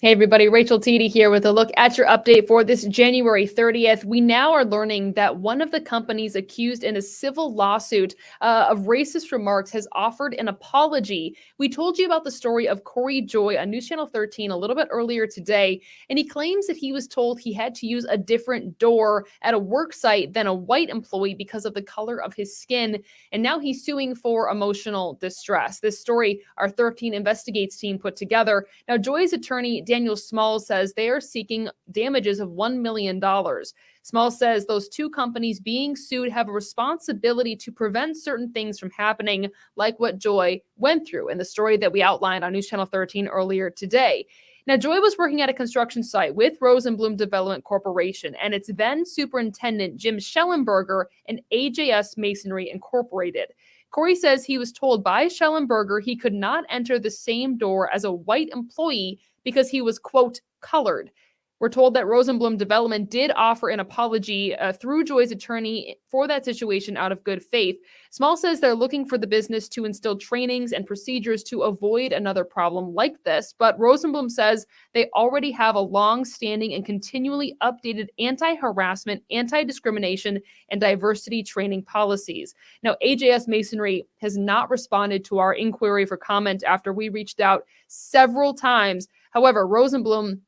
Hey everybody, Rachel Teedy here with a look at your update for this January 30th. We now are learning that one of the companies accused in a civil lawsuit of racist remarks has offered an apology. We told you about the story of Corey Joy on News Channel 13 a little bit earlier today, and he claims that he was told he had to use a different door at a work site than a white employee because of the color of his skin, and now he's suing for emotional distress. This story our 13 Investigates team put together. Now, Joy's attorney, Daniel Smalls, says they are seeking damages of $1 million. Smalls says those two companies being sued have a responsibility to prevent certain things from happening, like what Joy went through in the story that we outlined on News Channel 13 earlier today. Now, Joy was working at a construction site with Rosenblum Development Corporation and its then superintendent, Jim Schellenberger, and AJS Masonry Incorporated. Corey says he was told by Schellenberger he could not enter the same door as a white employee because he was, quote, colored. We're told that Rosenblum Development did offer an apology through Joy's attorney for that situation out of good faith. Small says they're looking for the business to instill trainings and procedures to avoid another problem like this, but Rosenblum says they already have a long-standing and continually updated anti-harassment, anti-discrimination, and diversity training policies. Now, AJS Masonry has not responded to our inquiry for comment after we reached out several times. However, Rosenblum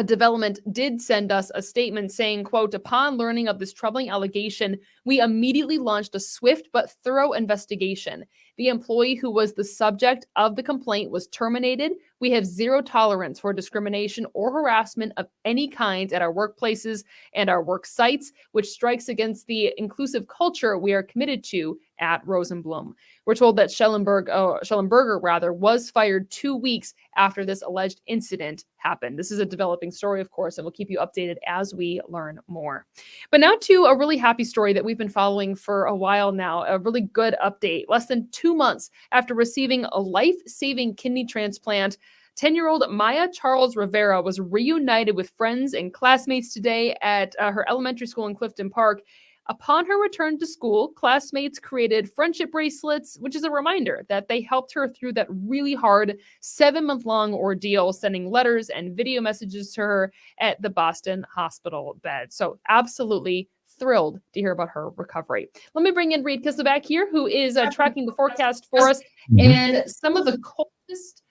Development did send us a statement saying, quote, upon learning of this troubling allegation, we immediately launched a swift but thorough investigation. The employee who was the subject of the complaint was terminated. We have zero tolerance for discrimination or harassment of any kind at our workplaces and our work sites, which strikes against the inclusive culture we are committed to at Rosenblum. We're told that Schellenberger was fired 2 weeks after this alleged incident happened. This is a developing story, of course, and we'll keep you updated as we learn more. But now to a really happy story that we've been following for a while now, a really good update. Less than 2 months after receiving a life-saving kidney transplant, 10-year-old Maya Charles Rivera was reunited with friends and classmates today at her elementary school in Clifton Park. Upon her return to school, classmates created friendship bracelets, which is a reminder that they helped her through that really hard 7-month-long ordeal, sending letters and video messages to her at the Boston hospital bed. So absolutely thrilled to hear about her recovery. Let me bring in Reid Kisselback here, who is tracking the forecast for us, and some of the coldest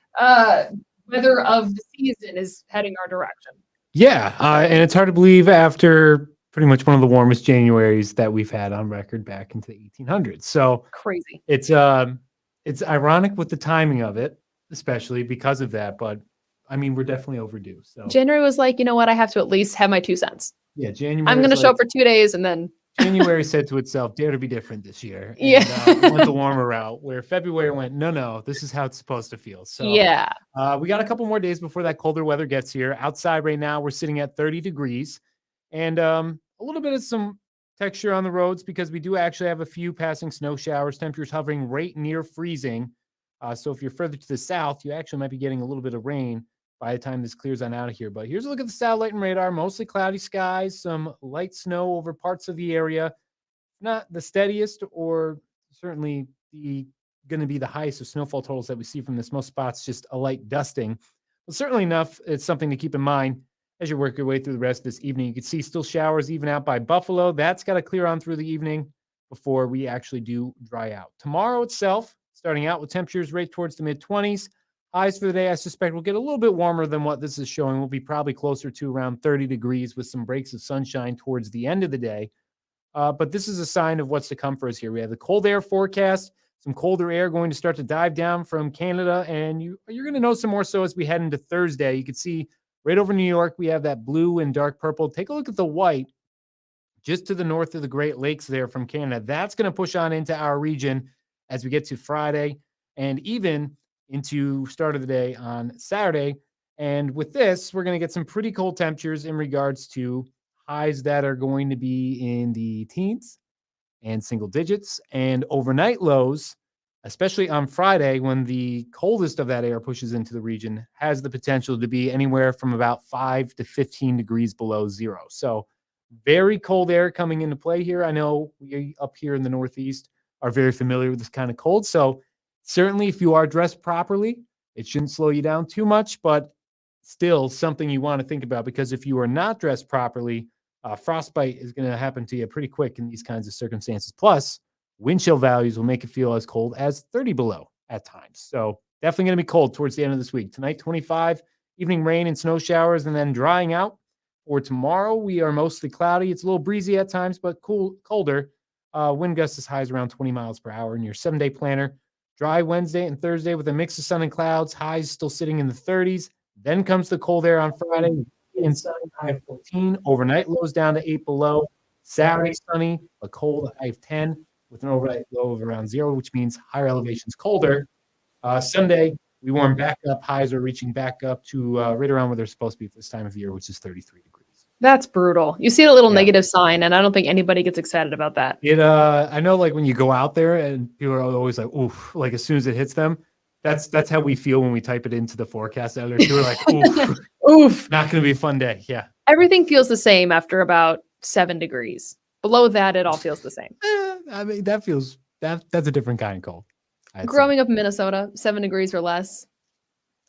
weather of the season is heading our direction. Yeah, and it's hard to believe after pretty much one of the warmest Januaries that we've had on record back into the 1800s. So crazy. It's ironic with the timing of it, especially because of that. But I mean, we're definitely overdue. So January was like, you know what? I have to at least have my 2 cents. Yeah, January. I'm going to show up for 2 days and then. January said to itself, dare to be different this year. And, yeah. Went the warmer route, where February went, no, this is how it's supposed to feel. So yeah. We got a couple more days before that colder weather gets here. Outside right now, we're sitting at 30 degrees and a little bit of some texture on the roads because we do actually have a few passing snow showers, temperatures hovering right near freezing. So if you're further to the south, you actually might be getting a little bit of rain by the time this clears on out of here. But here's a look at the satellite and radar. Mostly cloudy skies, some light snow over parts of the area. Not the steadiest or certainly going to be the highest of snowfall totals that we see from this. Most spots just a light dusting. But certainly enough, it's something to keep in mind as you work your way through the rest of this evening. You can see still showers even out by Buffalo. That's got to clear on through the evening before we actually do dry out. Tomorrow itself, starting out with temperatures right towards the mid-20s. Highs for the day, I suspect, will get a little bit warmer than what this is showing. We'll be probably closer to around 30 degrees with some breaks of sunshine towards the end of the day. But this is a sign of what's to come for us here. We have the cold air forecast, some colder air going to start to dive down from Canada, and you're going to know some more so as we head into Thursday. You can see right over New York, we have that blue and dark purple. Take a look at the white just to the north of the Great Lakes there from Canada. That's going to push on into our region as we get to Friday and even into start of the day on Saturday. And with this, we're going to get some pretty cold temperatures in regards to highs that are going to be in the teens and single digits, and overnight lows, especially on Friday when the coldest of that air pushes into the region, has the potential to be anywhere from about 5 to 15 degrees below zero. So very cold air coming into play here. I know we up here in the Northeast are very familiar with this kind of cold. So certainly if you are dressed properly, it shouldn't slow you down too much, but still something you want to think about, because if you are not dressed properly, frostbite is going to happen to you pretty quick in these kinds of circumstances. Plus, wind chill values will make it feel as cold as 30 below at times. So definitely going to be cold towards the end of this week. Tonight, 25, evening rain and snow showers, and then drying out. For tomorrow, we are mostly cloudy. It's a little breezy at times, but colder. Wind gusts as high as around 20 miles per hour in your 7-day planner. Dry Wednesday and Thursday with a mix of sun and clouds. Highs still sitting in the 30s. Then comes the cold air on Friday. And sunny, high of 14. Overnight lows down to 8 below. Saturday sunny, but cold, high of 10 with an overnight low of around 0, which means higher elevations colder. Sunday, we warm back up. Highs are reaching back up to right around where they're supposed to be for this time of year, which is 33 degrees. That's brutal. You see a little negative sign, and I don't think anybody gets excited about that. I know, like, when you go out there and people are always like, oof, like as soon as it hits them, that's how we feel when we type it into the forecast editor too. We're like, oof, oof, not going to be a fun day. Yeah. Everything feels the same after about 7 degrees. Below that, it all feels the same. I mean, that's a different kind of cold. Growing up in Minnesota, 7 degrees or less.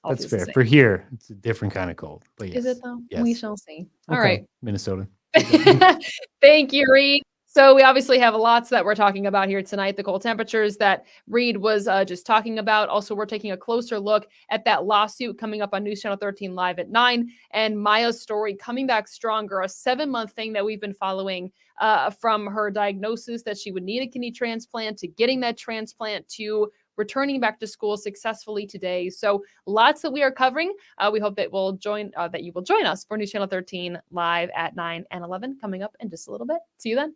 That's fair. For here, it's a different kind of cold. But yes. Is it though? Yes. We shall see. Okay. All right. Minnesota. Thank you, Reid. So we obviously have lots that we're talking about here tonight. The cold temperatures that Reid was just talking about. Also, we're taking a closer look at that lawsuit coming up on News Channel 13 live at 9. And Maya's story coming back stronger, a 7-month thing that we've been following from her diagnosis that she would need a kidney transplant to getting that transplant to returning back to school successfully today. So lots that we are covering. We hope that you will join us for News Channel 13 live at 9 and 11 coming up in just a little bit. See you then.